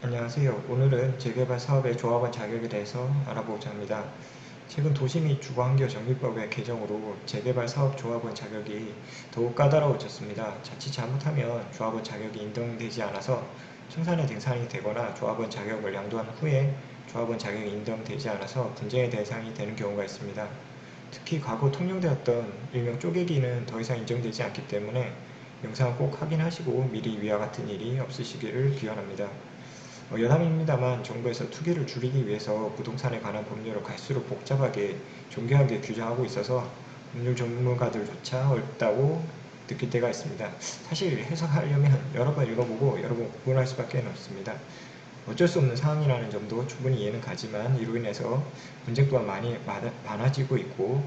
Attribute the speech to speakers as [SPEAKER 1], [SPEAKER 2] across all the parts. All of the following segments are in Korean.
[SPEAKER 1] 안녕하세요. 오늘은 재개발 사업의 조합원 자격에 대해서 알아보고자 합니다. 최근 도시 및 주거환경정비법의 개정으로 재개발 사업 조합원 자격이 더욱 까다로워졌습니다. 자칫 잘못하면 조합원 자격이 인정되지 않아서 청산에 등산이 되거나 조합원 자격을 양도한 후에 조합원 자격이 인정되지 않아서 분쟁의 대상이 되는 경우가 있습니다. 특히 과거 통용되었던 일명 쪼개기는 더 이상 인정되지 않기 때문에 영상을 꼭 확인하시고 미리 위와 같은 일이 없으시기를 기원합니다. 여담입니다만 정부에서 투기를 줄이기 위해서 부동산에 관한 법률을 갈수록 복잡하게 정교하게 규정하고 있어서 법률 전문가들조차 어렵다고 느낄 때가 있습니다. 사실 해석하려면 여러 번 읽어보고 여러 번 구분할 수밖에 없습니다. 어쩔 수 없는 상황이라는 점도 충분히 이해는 가지만 이로 인해서 분쟁 또한 많이 많아지고 있고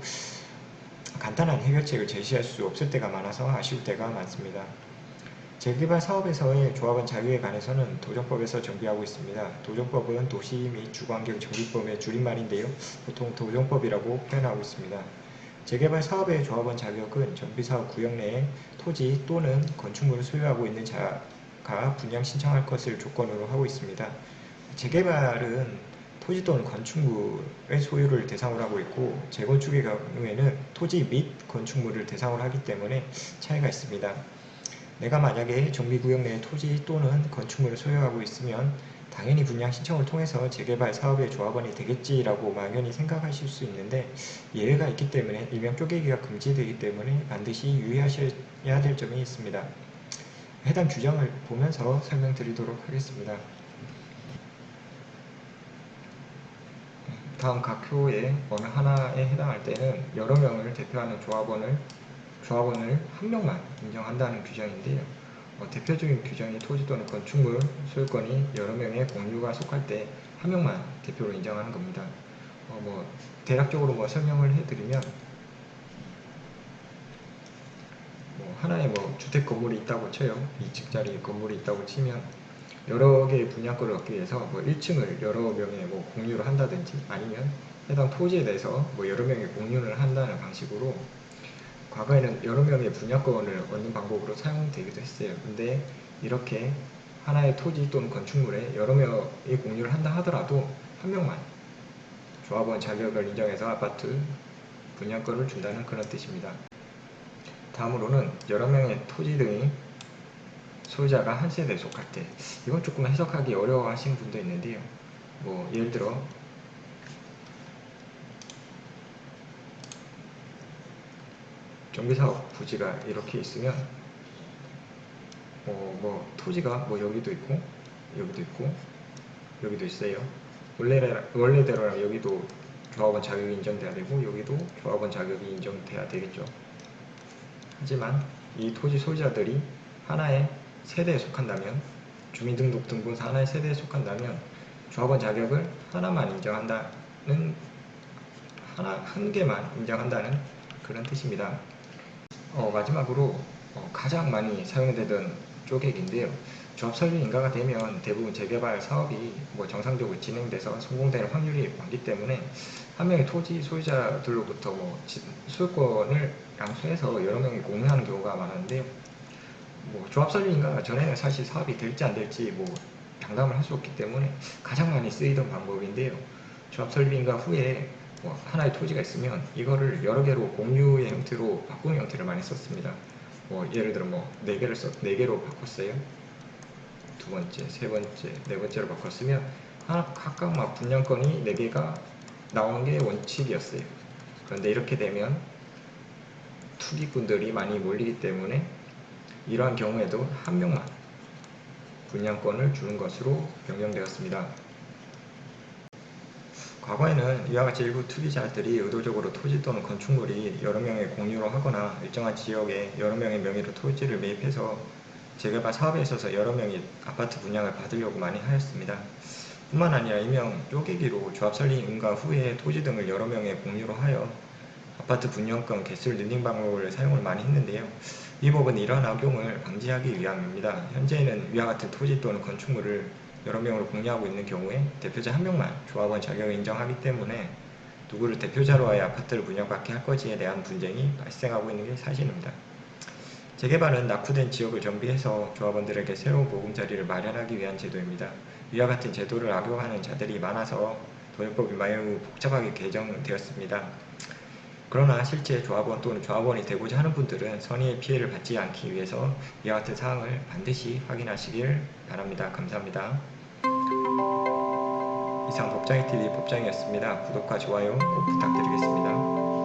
[SPEAKER 1] 간단한 해결책을 제시할 수 없을 때가 많아서 아쉬울 때가 많습니다. 재개발 사업에서의 조합원 자격에 관해서는 도정법에서 정비하고 있습니다. 도정법은 도시 및 주거환경 정비법의 줄임말인데요. 보통 도정법이라고 표현하고 있습니다. 재개발 사업의 조합원 자격은 정비사업 구역 내에 토지 또는 건축물을 소유하고 있는 자가 분양 신청할 것을 조건으로 하고 있습니다. 재개발은 토지 또는 건축물의 소유를 대상으로 하고 있고 재건축의 경우에는 토지 및 건축물을 대상으로 하기 때문에 차이가 있습니다. 내가 만약에 정비구역 내에 토지 또는 건축물을 소유하고 있으면 당연히 분양 신청을 통해서 재개발 사업의 조합원이 되겠지라고 막연히 생각하실 수 있는데 예외가 있기 때문에 일명 쪼개기가 금지되기 때문에 반드시 유의하셔야 될 점이 있습니다. 해당 규정을 보면서 설명드리도록 하겠습니다. 다음 각 표의 어느 하나에 해당할 때는 여러 명을 대표하는 조합원을 한 명만 인정한다는 규정인데요. 대표적인 규정이 토지 또는 건축물 소유권이 여러 명의 공유가 속할 때 한 명만 대표로 인정하는 겁니다. 대략적으로 설명을 해드리면 하나의 주택 건물이 있다고 쳐요. 2층짜리 건물이 있다고 치면 여러 개의 분양권을 얻기 위해서 1층을 여러 명의 공유를 한다든지 아니면 해당 토지에 대해서 여러 명이 공유를 한다는 방식으로 과거에는 여러 명의 분양권을 얻는 방법으로 사용되기도 했어요. 근데 이렇게 하나의 토지 또는 건축물에 여러 명이 공유를 한다 하더라도 한 명만 조합원 자격을 인정해서 아파트 분양권을 준다는 그런 뜻입니다. 다음으로는 여러 명의 토지 등이 소유자가 한 세대에 속할 때 이건 조금 해석하기 어려워하시는 분도 있는데요. 예를 들어 정비사업 부지가 이렇게 있으면 토지가 여기도 있고 여기도 있고 여기도 있어요. 원래대로라면 여기도 조합원 자격이 인정돼야 되고 여기도 조합원 자격이 인정돼야 되겠죠. 하지만 이 토지 소유자들이 하나의 세대에 속한다면 주민등록등본상 하나의 세대에 속한다면 조합원 자격을 하나만 인정한다는 한 개만 인정한다는 그런 뜻입니다. 마지막으로 가장 많이 사용되던 쪼개기인데요. 조합 설립 인가가 되면 대부분 재개발 사업이 정상적으로 진행돼서 성공되는 확률이 많기 때문에 한 명의 토지 소유자들로부터 소유권을 양수해서 여러 명이 공유하는 경우가 많은데요. 조합 설립 인가가 전에는 사실 사업이 될지 안 될지 장담을 할 수 없기 때문에 가장 많이 쓰이던 방법인데요. 조합 설립 인가 후에 하나의 토지가 있으면 이거를 여러 개로 공유의 형태로 바꾸는 형태를 많이 썼습니다. 예를 들어 4개로 바꿨어요. 두 번째, 세 번째, 네 번째로 바꿨으면 각각 분양권이 4개가 나오는 게 원칙이었어요. 그런데 이렇게 되면 투기꾼들이 많이 몰리기 때문에 이러한 경우에도 한 명만 분양권을 주는 것으로 변경되었습니다. 과거에는 이와 같이 일부 투기자들이 의도적으로 토지 또는 건축물이 여러 명의 공유로 하거나 일정한 지역에 여러 명의 명의로 토지를 매입해서 재개발 사업에 있어서 여러 명이 아파트 분양을 받으려고 많이 하였습니다. 뿐만 아니라 일명 쪼개기로 조합 설립 인가 후에 토지 등을 여러 명의 공유로 하여 아파트 분양권 개수를 늘린 방법을 사용을 많이 했는데요. 이 법은 이러한 악용을 방지하기 위함입니다. 현재는 위와 같은 토지 또는 건축물을 여러 명을 공유하고 있는 경우에 대표자 한 명만 조합원 자격을 인정하기 때문에 누구를 대표자로 하여 아파트를 분양받게 할 것인지에 대한 분쟁이 발생하고 있는 게 사실입니다. 재개발은 낙후된 지역을 정비해서 조합원들에게 새로운 보금자리를 마련하기 위한 제도입니다. 위와 같은 제도를 악용하는 자들이 많아서 도요법이 매우 복잡하게 개정되었습니다. 그러나 실제 조합원 또는 조합원이 되고자 하는 분들은 선의의 피해를 받지 않기 위해서 이와 같은 사항을 반드시 확인하시길 바랍니다. 감사합니다. 이상 법장이TV 법장이었습니다. 구독과 좋아요 꼭 부탁드리겠습니다.